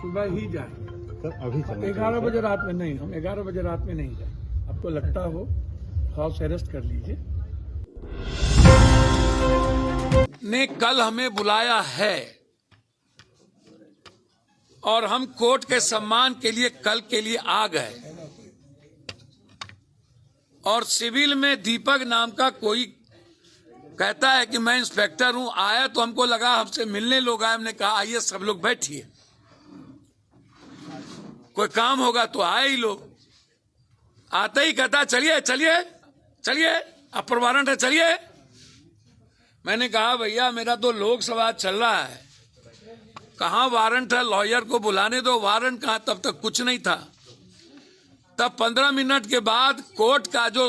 सुबह ही जाएंगे। सर अभी 11 बजे रात में नहीं, हम 11 बजे रात में नहीं जाएंगे। आपको लगता हो हाउस अरेस्ट कर लीजिए। ने कल हमें बुलाया है और हम कोर्ट के सम्मान के लिए कल के लिए आ गए। और सिविल में दीपक नाम का कोई कहता है कि मैं इंस्पेक्टर हूं, आया तो हमको लगा हमसे मिलने लोग आए। हमने कहा आइए सब लोग बैठिए, कोई काम होगा तो आए ही लोग। आते ही कहता चलिए चलिए चलिए, अपर वारंट है चलिए। मैंने कहा भैया मेरा तो लोकसभा चल रहा है, कहाँ वारंट है, लॉयर को बुलाने दो। वारंट कहाँ, तब तक कुछ नहीं था। तब 15 मिनट के बाद कोर्ट का जो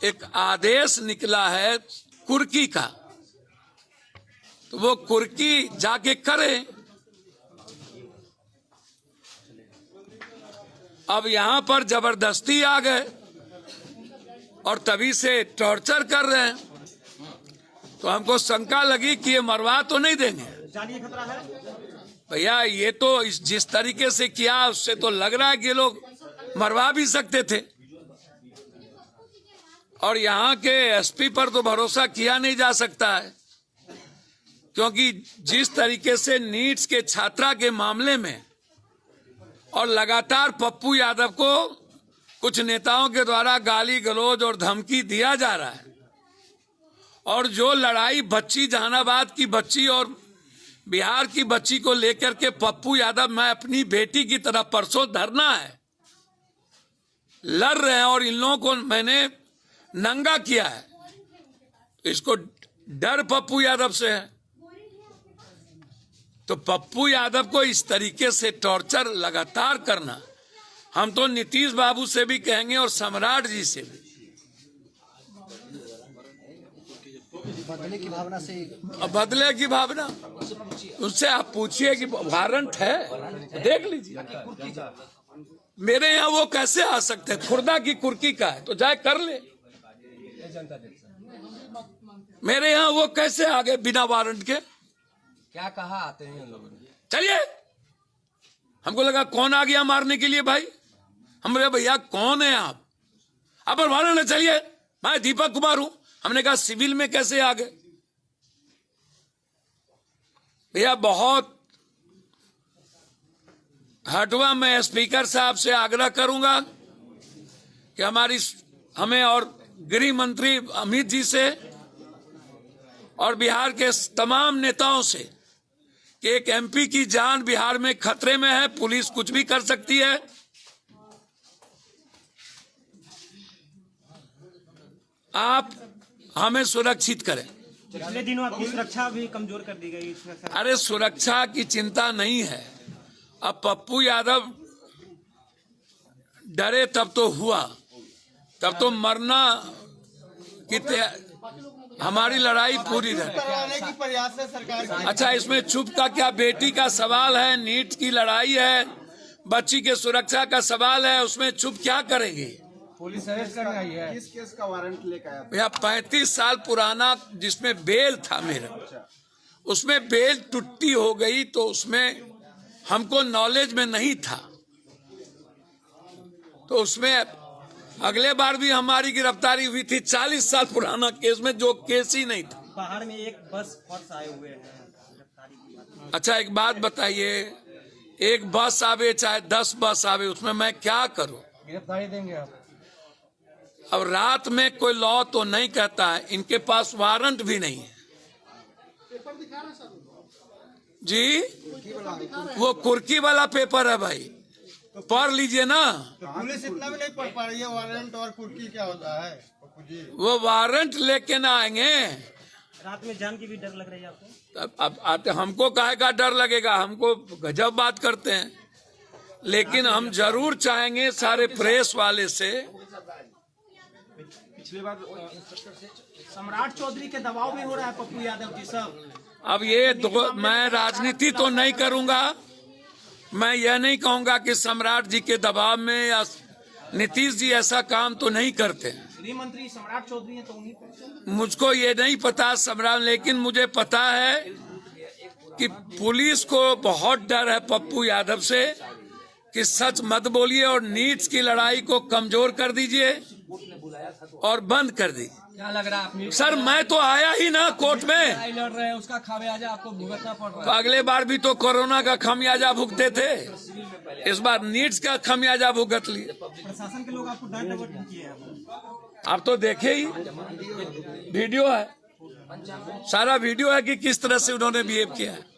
एक आदेश निकला है कुर्की का, तो वो कुर्की जाके करे। अब यहां पर जबरदस्ती आ गए और तभी से टॉर्चर कर रहे हैं। तो हमको शंका लगी कि ये मरवा तो नहीं देंगे। जानिए खतरा है भैया, ये तो जिस तरीके से किया उससे तो लग रहा है कि ये लोग मरवा भी सकते थे। और यहाँ के एसपी पर तो भरोसा किया नहीं जा सकता है, क्योंकि जिस तरीके से नीट्स के छात्रा के मामले में और लगातार पप्पू यादव को कुछ नेताओं के द्वारा गाली गलौज और धमकी दिया जा रहा है, और जो लड़ाई बच्ची जहानाबाद की बच्ची और बिहार की बच्ची को लेकर के पप्पू यादव, मैं अपनी बेटी की तरह परसों धरना है लड़ रहे हैं और इन लोगों को मैंने नंगा किया है, इसको डर पप्पू यादव से है। तो पप्पू यादव को इस तरीके से टॉर्चर लगातार करना, हम तो नीतीश बाबू से भी कहेंगे और सम्राट जी से भी। बदले की भावना से, बदले की भावना उससे आप पूछिए कि वारंट है, देख लीजिए। मेरे यहाँ वो कैसे आ सकते हैं, खुर्दा की कुर्की का है तो जाए कर ले। मेरे यहाँ वो कैसे आ गए बिना वारंट के? क्या कहा आते हैं लोगों ने? चलिए, हमको लगा कौन आ गया मारने के लिए भाई। हम बोले भैया कौन है आप? अपर वारंट है चलिए, मैं दीपक कुमार हूं। हमने कहा सिविल में कैसे आ गए? भैया बहुत हटवा, मैं स्पीकर साहब से आग्रह करूंगा कि हमें और गृह मंत्री अमित जी से और बिहार के तमाम नेताओं से कि एक एमपी की जान बिहार में खतरे में है, पुलिस कुछ भी कर सकती है। आप हमें सुरक्षित करें। पिछले दिनों आपकी सुरक्षा भी कमजोर कर दी गई। अरे सुरक्षा की चिंता नहीं है, अब पप्पू यादव डरे तब तो हुआ, तब तो मरना की हमारी लड़ाई पूरी रहे। अच्छा, इसमें चुप का क्या? बेटी का सवाल है, नीट की लड़ाई है, बच्ची के सुरक्षा का सवाल है, उसमें चुप क्या करेंगे? पुलिस अरेस्ट करने आई है। किस केस का वारंट लेकर आया? भैया 35 साल पुराना जिसमें बेल था मेरा, उसमें बेल टुट्टी हो गई तो उसमें हमको नॉलेज में नहीं था, तो उसमें अगले बार भी हमारी गिरफ्तारी हुई थी 40 साल पुराना केस में, जो केस ही नहीं था। बाहर में एक बस फोर्स आए हुए हैं गिरफ्तारी की बात। अच्छा एक बात बताइए, एक बस आवे चाहे 10 बस आवे, उसमें मैं क्या करूं? गिरफ्तारी देंगे आप? अब रात में कोई लॉ तो नहीं कहता है, इनके पास वारंट भी नहीं है जी। वो कुर्की वाला पेपर है भाई, पढ़ लीजिए ना। तो पुलिस इतना भी नहीं पढ़ पा रही है वारंट और कुर्की क्या होता है जी? वो वारंट लेके ना आएंगे। रात में जान की भी डर लग रही है आपको? अब आते हमको काहे का डर लगेगा, हमको गजब बात करते हैं, लेकिन हम जरूर चाहेंगे सारे प्रेस वाले से। पिछली बार सम्राट चौधरी के दबाव में हो रहा है पप्पू यादव जी सब। अब ये मैं राजनीति तो नहीं करूंगा, मैं यह नहीं कहूंगा कि सम्राट जी के दबाव में या नीतीश जी ऐसा काम तो नहीं करते। गृह मंत्री सम्राट चौधरी हैं तो उन्हीं पर। मुझको ये नहीं पता सम्राट, लेकिन मुझे पता है कि पुलिस को बहुत डर है पप्पू यादव से कि सच मत बोलिए और नीट्स की लड़ाई को कमजोर कर दीजिए और बंद कर दी। क्या लग रहा है आप सर मैं तो आया ही ना कोर्ट में, लड़ाई लड़ रहे हैं, उसका खामियाजा आपको भुगतना पड़ रहा तो है। अगले बार भी तो कोरोना का खामियाजा भुगते थे, इस बार नीट्स का खामियाजा भुगत लिए। प्रशासन के लोग आपको डांट डपट किए हैं। आप तो देखे ही, वीडियो है, सारा वीडियो है कि किस तरह से उन्होंने बिहेव किया है।